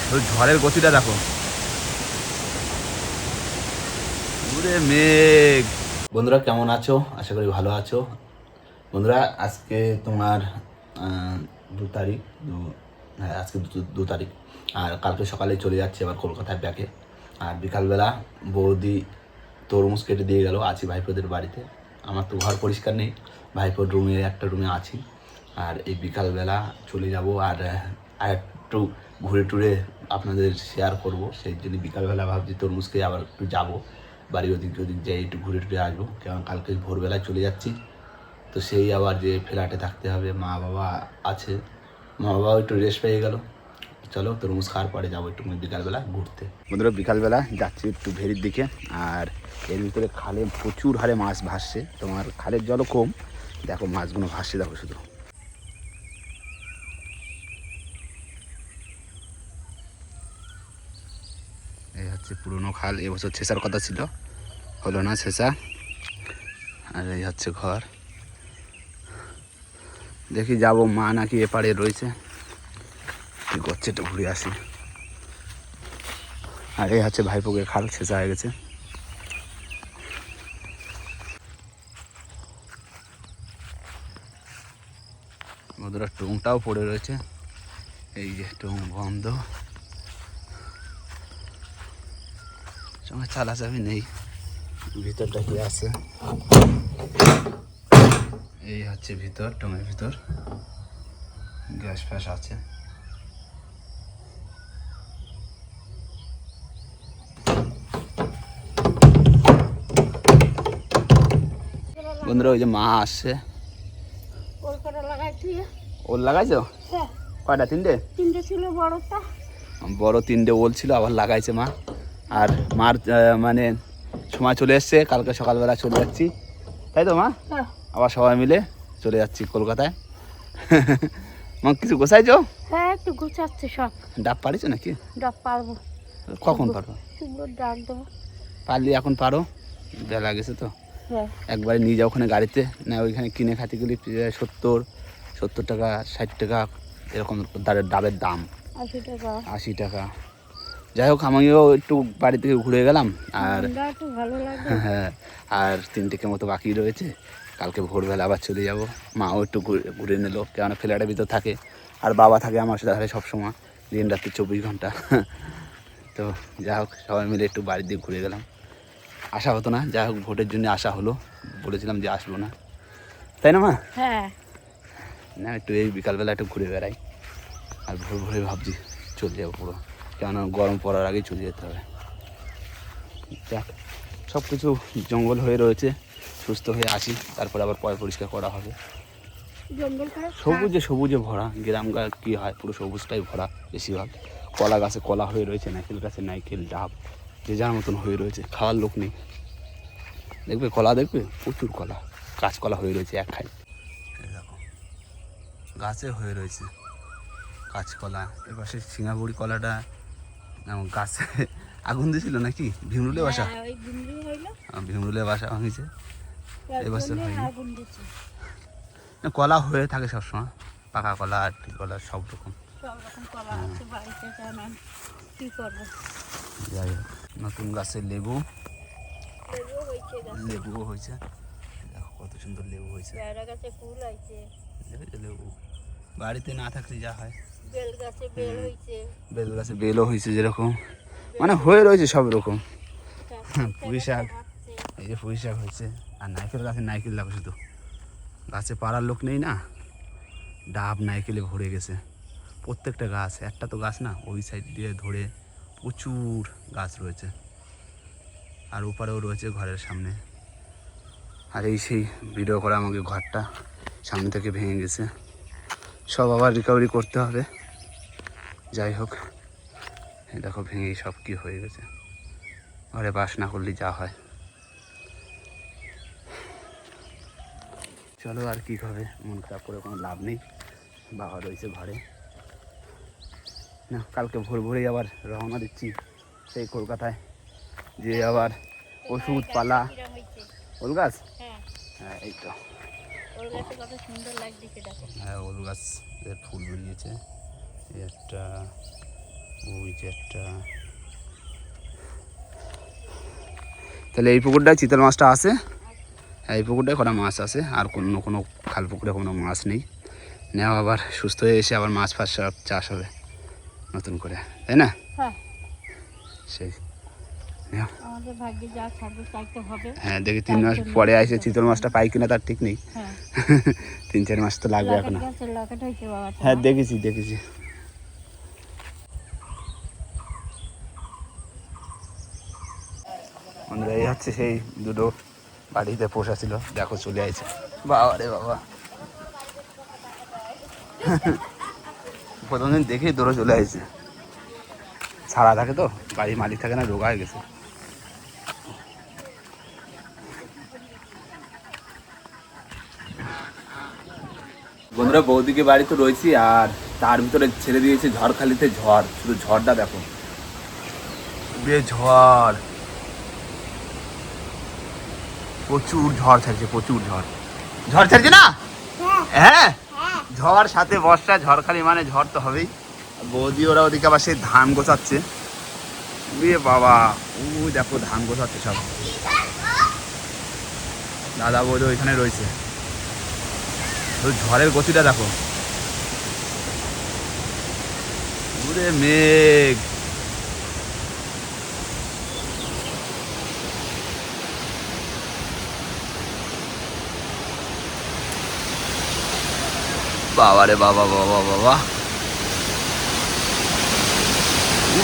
ঝড়ের গতিটা দেখো, পুরে মেঘ। বন্ধুরা কেমন আছো? আশা করি ভালো আছো। বন্ধুরা আজকে তোমার 2 তারিখ, হ্যাঁ আজকে 2 তারিখ, আর কালকে সকালে চলে যাচ্ছে আবার কলকাতায় ব্যাকে। আর বিকালবেলা বৌদি তরমুজ কেটে দিয়ে গেল, আছি ভাইপোদের বাড়িতে। আমার তো ঘর পরিষ্কার নেই, ভাইপোর একটা রুমে আছি। আর এই বিকালবেলা চলে যাব, আর একটু ঘুরে টুরে আপনাদের শেয়ার করব। সেই জন্য বিকালবেলা ভাবছি তরমুজকে আবার একটু যাবো বাড়ি, ওদিক যাই একটু ঘুরে টুরে আসবো, কারণ কালকে ভোরবেলায় চলে যাচ্ছি। তো সেই আবার যে ফ্ল্যাটে থাকতে হবে, মা বাবা আছে, মা বাবাও একটু রেস্ট পেয়ে গেল। চলো তরমুজ খাওয়ার পরে যাবো একটু বিকালবেলা ঘুরতে। বন্ধুরা বিকালবেলা যাচ্ছি একটু ভেরির দিকে, আর এর ভিতরে খালে প্রচুর হারে মাছ ভাসছে। তোমার খালের জলও কম, দেখো মাছগুলো ভাসছে, দেখো শুধু। এই হচ্ছে পুরনো খাল, এবছর ছেঁচার কথা ছিল, হলো না ছেঁচা। আর এই হচ্ছে ঘর। দেখি যাবো, মা নাকি এপারে রয়েছে, কি করছে একটু ঘুরে আসি। আর এই হচ্ছে ভাইপোকে খাল, ছেঁচা হয়ে গেছে। বন্ধুরা টুংটাও পড়ে রয়েছে, এই যে টুং বন্ধ, সঙ্গে চালা চাবি নেই, ভিতরটা কি আছে। এই হচ্ছে ভিতর, টুঙের ভিতর গ্যাস ফ্যাস আছে। বন্ধুরা ওই যে মা আসছে। ওল লাগাইছো? কয়টা? তিনটে ছিল, বড় 3টে ওল ছিল, আবার লাগাইছে মা। আর মার মানে সময় চলে এসছে, কালকে সকালবেলা চলে যাচ্ছি, তাই তো মা? আবার সবাই মিলে চলে যাচ্ছি কলকাতায়। মা কিছু গোছাইছো? হ্যাঁ একটু গোছাচ্ছে সব। ডাব পারিছো নাকি? ডাব পারবো। কখন পারবো? ডাক দেবো। পারলি এখন পারো, বেলা গেছে তো। হ্যাঁ একবারে নিয়ে যাও ওখানে গাড়িতে, না ওইখানে কিনে খাতে গেলে 70 টাকা 60 টাকা এরকম ডাবের দাম। 80 টাকা। যাই হোক আমিও একটু বাড়ি থেকে ঘুরে গেলাম। আর একটু ভালো লাগে। হ্যাঁ, আর 3 মতো বাকি রয়েছে, কালকে ভোরবেলা আবার চলে যাব। মাও একটু ঘুরে নিল, কেননা ফ্ল্যাটের ভিতর থাকে, আর বাবা থাকে আমার সাথে সবসময়, দিন রাত্রি 24 ঘন্টা। তো যাই হোক সবাই মিলে একটু বাড়ির দিকে ঘুরে গেলাম। আসা হতো না, যাই হোক ভোটের জন্য আসা হলো, বলেছিলাম যে আসবো না, তাই না মা? হ্যাঁ না একটু এই বিকালবেলা একটু ঘুরে বেড়াই। আর ভোর ভোরে ভাবছি চলে যাবো পুরো, কেননা গরম পড়ার আগেই চলে যেতে হবে। দেখ সব কিছু জঙ্গল হয়ে রয়েছে, সুস্থ হয়ে আসি, তারপরে আবার পরিষ্কার করা হবে। সবুজে সবুজে ভরা গ্রাম, কী হয় পুরো সবুজটাই ভরা বেশিরভাগ। কলা গাছে কলা হয়ে রয়েছে, নারকেল গাছে নারকেল, ডাব যে যার মতন হয়ে রয়েছে, খাওয়ার লোক নেই। দেখবে কলা, দেখবে প্রচুর কলা, কাঁচকলা হয়ে রয়েছে এক খাই। দেখো গাছে হয়ে রয়েছে কাঁচকলা। এবার সেই সিঙ্গাপুরি কলাটা গাছে আগুন দিয়েছিল নাকি, ভীমরুলে বাসা, ভীমরুলে বাসা ভাঙিছে, এবছর হয়নি। কলা হয়ে থাকে সবসময়, পাকা কলা আর কলা সব রকম যাই হোক। নতুন গাছের লেবুও হয়েছে, দেখো কত সুন্দর লেবু হয়েছে। লেবু বাড়িতে না থাকলে যা হয়, বেল গাছে বেলও হয়েছে যেরকম, মানে হয়ে রয়েছে সব রকম। পুঁই শাক, এই যে পুঁই শাক হয়েছে। আর নারকেল গাছে নারকেল দেখো শুধু, গাছে পাড়ার লোক নেই না, ডাব নারকেলে ভরে গেছে প্রত্যেকটা গাছ। একটা তো গাছ না, ওই সাইড দিয়ে ধরে প্রচুর গাছ রয়েছে। আর উপরেও রয়েছে ঘরের সামনে। আর এই সেই ভিডিও করা আমাকে ঘরটা সামনে থেকে ভেঙে গেছে, সব আবার রিকভারি করতে হবে। যাই হোক এই দেখো ভেঙেই সব কি হয়ে গেছে, ঘরে বাস না করলে যা হয়। চলো আর কি হবে, মন খারাপ করে কোনো লাভ নেই, বাবা রয়েছে ঘরে। না কালকে ভোর ভোরেই আবার রওনা দিচ্ছি সেই কলকাতায়, যে আবার ওষুধ পালা। ওল গাছ, হ্যাঁ এই তো হ্যাঁ ওল গাছের ফুল বেরিয়েছে, একটা ওই যে একটা, তাহলে এই পুকুরটায় চিতল মাছটা আছে। হ্যাঁ, এই পুকুরটায় কটা মাছ আছে, আর কোনো খাল পুকুরে কোনো মাছ নেই। নেওয়া আবার সুস্থ হয়ে এসে আবার মাছ ফাছ সব চাষ হবে নতুন করে, তাই না? হ্যাঁ, সেই নেও। আমাদের ভাগ্যে যা থাকবে তাই তো হবে। হ্যাঁ, দেখি 3 মাস পরে আসে চিতল মাছটা পাই কিনা তার ঠিক নেই। হ্যাঁ, 3-4 মাস তো লাগবে এখনো। লকেট হয়েছে বাবা। হ্যাঁ, দেখেছি। বন্ধুরা, এই হচ্ছে সেই দুটো বাড়িতে পোষা ছিল, দেখো চলে আসছে। বাবা রে বাবা, প্রথম দিন দেখেই দৌড়ে চলে আসছে। ছাড়া থাকে তো, বাড়ির মালিক থাকে না, রোগা হয়ে গেছে। বন্ধুরা, বৌদিকে বাড়ি তো রয়েছি, আর তার ভিতরে ছেড়ে দিয়েছে ঝড়খালিতে ঝড়। শুধু ঝড়টা দেখো, ঝড়, প্রচুর ঝড় ছাড়ছে, প্রচুর ঝড় ছাড়ছে না? হ্যাঁ, ঝড় সাথে বর্ষা, ঝড়খালি মানে ঝড় তো হবেই। বৌদি ওরা ওদিকে আবার সেই ধান গোছাচ্ছে। বাবা, ওই দেখো ধান গোছাচ্ছে সব। দাদা বৌদি ওইখানে রয়েছে। ঝড়ের গতিটা দেখো, পুরে মেঘ। বাবা রে বাবা,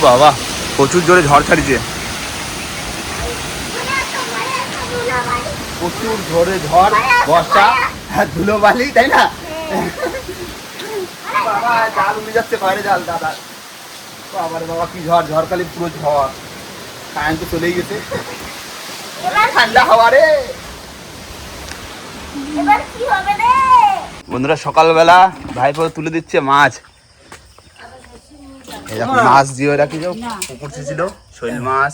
বাবা, প্রচুর জোরে ঝড় ছাড়িছে, প্রচুর জোরে ঝড়, বর্ষা, ধুলোবালি, তাই না? বাবা, জাল উড়ে যাচ্ছে, বাইরে জাল দাদা। বাবা রে বাবা, কি ঝড়, ঝড়খালি পুরো ঝড়। কারেন্ট তো চলেই গেছে, ঠান্ডা হাওয়া রে। বন্ধুরা, সকালবেলা ভাইপো তুলে দিচ্ছে মাছ। এরকম মাছ দিয়ে রাখি, যে পুকুর ছিল, শৈল মাছ,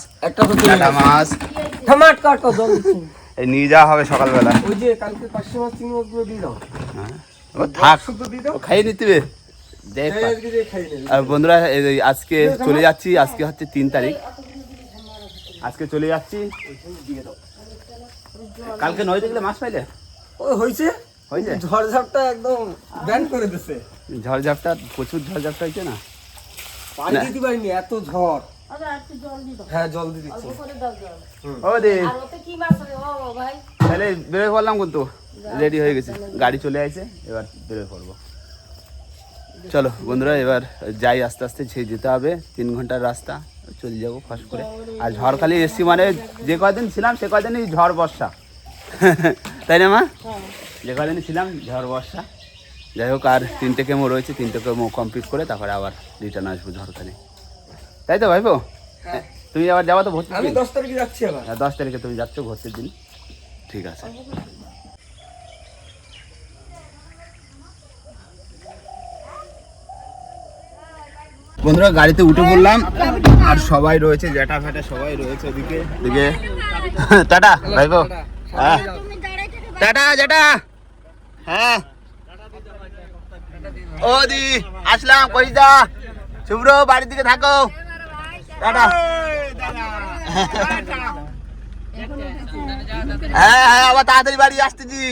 কাটা মাছ, এই নিয়ে যাওয়া হবে সকালবেলা। ও থাক, ও খাইয়ে নিতে হবে। আর বন্ধুরা, আজকে চলে যাচ্ছি। আজকে হচ্ছে 3 তারিখ, আজকে চলে যাচ্ছি। কালকে 9 দেখলে মাছ পাইলে হয়েছে ঝড়ঝাপটা একদম ব্যান করে দিছে। ঝড়ঝাপটা, প্রচুর ঝড়ঝাপটা হয়েছে না? পানি দিতে পারিনি, এত ঝড়। হ্যাঁ, জল দিয়ে দিচ্ছি। ও দে, তাহলে বেরোয় পড়লাম, কিন্তু রেডি হয়ে গেছে, গাড়ি চলে আসছে, এবার বেরোয় পড়বো। চলো বন্ধুরা, এবার যাই আস্তে আস্তে, সেই যেতে হবে 3 ঘন্টার রাস্তা, চলে যাবো ফাস্ট করে। আর ঝড়খালি এসছি মানে যে কদিন ছিলাম সে কদিনই ঝড় বর্ষা, তাই না মা? যে কদিন ছিলাম ঝড় বর্ষা। যাই হোক, আর 3টে কেমো রয়েছে, 3টে কেমো কমপ্লিট করে তারপরে আবার রিটার্ন আসবো ঝড়খালি, তাই তো ভাইপো? তুমি আবার যাবা তো ভর্তি? আমি 10 তারিখে যাচ্ছি আবার। 10 তারিখে তুমি যাচ্ছ ভর্তির দিন, ঠিক আছে। বন্ধুরা, গাড়িতে উঠে পড়লাম, আর সবাই রয়েছে, জ্যাঠা ফ্যাটা সবাই রয়েছে ওদিকে দিকে। টাটা ভাইপো, হ্যাঁ টাটা জ্যাঠা, হ্যাঁ ও দি আসলাম, কইদা শুভ্র বাড়ির দিকে থাকো, টাটা। হ্যাঁ, আবার তাড়াতাড়ি বাড়ি আসতেছি,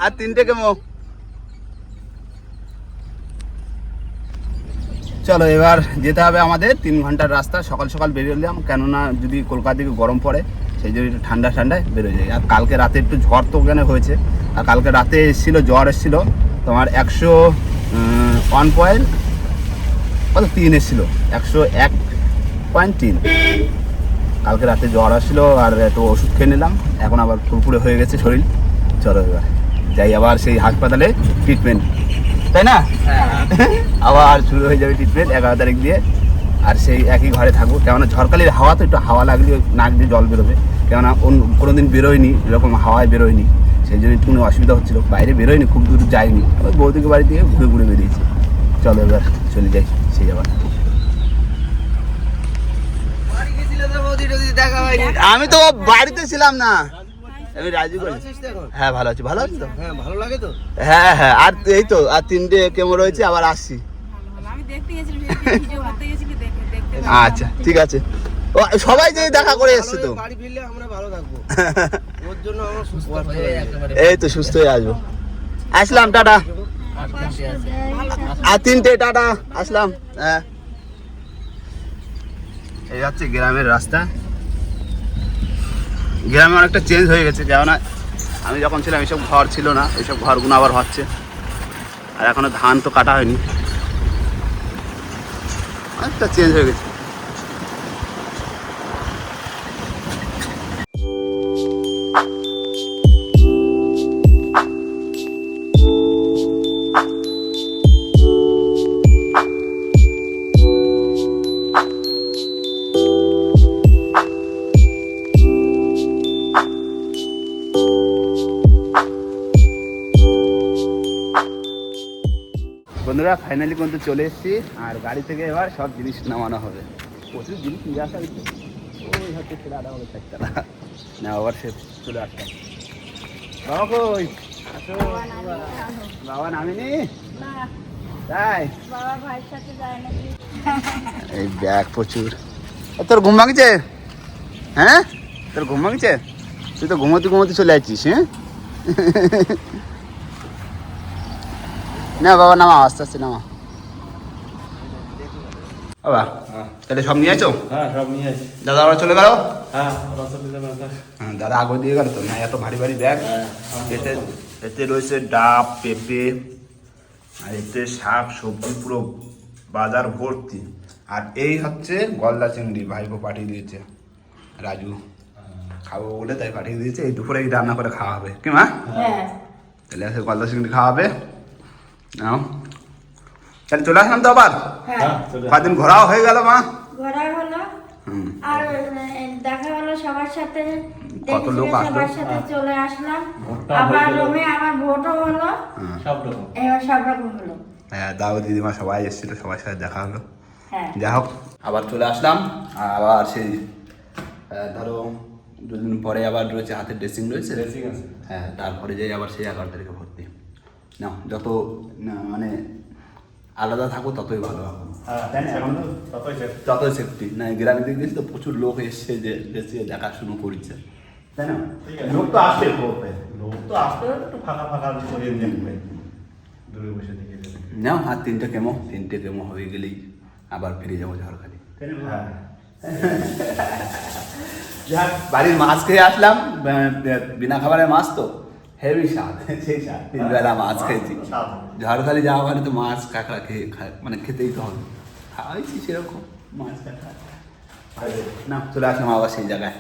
আর 3টে কেমো। চলো, এবার যেতে হবে আমাদের 3 ঘন্টার রাস্তা। সকাল সকাল বেরোলাম, কেননা যদি কলকাতা দিকে গরম পড়ে, সেই জন্য একটু ঠান্ডায় বেরোয় যায়। আর কালকে রাতে একটু ঝড় তো ওখানে হয়েছে, আর কালকে রাতে এসেছিল জ্বর, এসেছিল তোমার 101.3 এসেছিল, 101.3 কালকে রাতে জ্বর আসছিল। আর একটু ওষুধ খেয়ে নিলাম, এখন আবার ফুরফুরে হয়ে গেছে শরীর। চলো এবার যাই, আবার সেই হাসপাতালে ট্রিটমেন্ট, তাই না? আবার শুরু হয়ে যাবে ট্রিটমেন্ট 11 তারিখ দিয়ে। আর সেই একই ঘরে থাকবো, কেননা ঝড়কালির হাওয়া তো, একটু হাওয়া লাগলে নাক দিয়ে জল বেরোবে, কেননা কোনোদিন বেরোয়নি, এরকম হাওয়ায় বেরোয়নি, সেই জন্য একটু অসুবিধা হচ্ছিলো। বাইরে বেরোয়নি, খুব দূর যায়নি, ওই বৌদিকে বাড়ি থেকে ঘুরে বেরিয়েছি। চলো এবার চলে যাই সেই আবার। আমি তো বাড়িতে ছিলাম না, আমি রাজি করি। হ্যাঁ, ভালো আছি। তো? হ্যাঁ, ভালো লাগে তো। হ্যাঁ, আর এই তো, আর 3টে কেমো রয়েছে, আবার আসছি। দেখতে গেছিলাম ভিডিও করতে গেছিলি দেখতে আচ্ছা ঠিক আছে, ও সবাই যে দেখা করে এসছে তো, বাড়ি ফিরলে আমরা ভালো থাকবো ওর জন্য আমরা সুস্থ হয়ে এই তো সুস্থ হয়ে আসবো। আসলাম, টাটা। আর 3টে টাটা, আসলাম। হ্যাঁ, এই হচ্ছে গ্রামের রাস্তা। গ্রামে অনেকটা চেঞ্জ হয়ে গেছে, কেননা আমি যখন ছিলাম এইসব ঘর ছিল না, এইসব ঘরগুলো আবার হচ্ছে। আর এখনো ধান তো কাটা হয়নি, অনেকটা চেঞ্জ হয়ে গেছে। বন্ধুরা ফাইনালি কিন্তু চলে এসেছি, আর গাড়ি থেকে এবার সব জিনিস নামানো হবে। প্রচুর জিনিস নিয়ে আসা হয়েছে। ওই হচ্ছে ছেলে আধা হবে চারটা না, আবার সে চলে আসতাম। বাবা কই? আসো। বাবা নামেনি তাই? বাবা ভাইয়ের সাথে যায় নাকি? এই ব্যাগ প্রচুর। তোর ঘুম ভাঙছে? হ্যাঁ, তোর ঘুম ভাঙছে? তুই তো ঘুমোতে ঘুমোতে চলে আসছিস। হ্যাঁ না বাবা, নামা, আস্তে আস্তে নামা। বাবা তাহলে সব নিয়ে আছো? হ্যাঁ সব নিয়ে আসি। দাদা ওরা চলে গেল? হ্যাঁ হ্যাঁ, দাদা আগে দিয়ে গেল তো না, এত ভারী ভারী ব্যাগ। এতে এতে রয়েছে ডাব, পেঁপে, আর এতে শাক সবজি, পুরো বাজার ভর্তি। আর এই হচ্ছে গলদা চিংড়ি, ভাইপো পাঠিয়ে দিয়েছে, রাজু খাবো বলে তাই পাঠিয়ে দিয়েছে। এই দুপুরে রান্না করে খাওয়া হবে, কি মা? হ্যাঁ তাহলে আজকে গলদা চিংড়ি খাওয়া হবে। নাও, তাহলে চলে আসলাম তো আবার। হ্যাঁ কদিন ঘোরাও হয়ে গেল মা। ঘোরা হলো হুম, আর দেখা হলো সবার সাথে, কত লোক আসলো। সবার সাথে চলে আসলাম। আবার রুমে আমার ভোটও হলো, সব রকম এবার সব রকম হলো। হ্যাঁ, দাও দিদিমা সবাই এসেছিল, সবার সাথে দেখা হলো। হ্যাঁ যাই হোক, আবার চলে আসলাম। আবার সেই ধরো 2 দিন পরে আবার রয়েছে, হাতের ড্রেসিং রয়েছে। ড্রেসিং আছে। হ্যাঁ, তারপরে যাই আবার সেই 11 তারিখে ভর্তি। না, যত না মানে আলাদা থাকো ততই ভালো হবে। তাই না? এখন ততই সেফটি না, গ্রামের দিক দিয়ে তো প্রচুর লোক এসছে যে এসে দেখাশুনো করছে, তাই না? লোক তো আসবে, লোক তো আসবে, একটু ফাঁকা ফাঁকা করে দেখবে, দূরে বসে দেখে যাবে। নাও, আর 3টে কেমো হয়ে গেলেই আবার ফিরে যাবো ঝড়খালি। হ্যাঁ বাড়ির মাছ খেয়ে আসলাম, বিনা খাবারের মাছ তো হেভি স্বাদ, সেই স্বাদ 3 বেলা মাছ খেয়েছি। ঝড়খালি যাওয়া মানে তো মাছ কাঁকড়া খেয়ে মানে খেতেই তো হবে, খাওয়াইছি সেরকম মাছ কাঁকড়া। না, চলে আসলাম আবার সেই জায়গায়।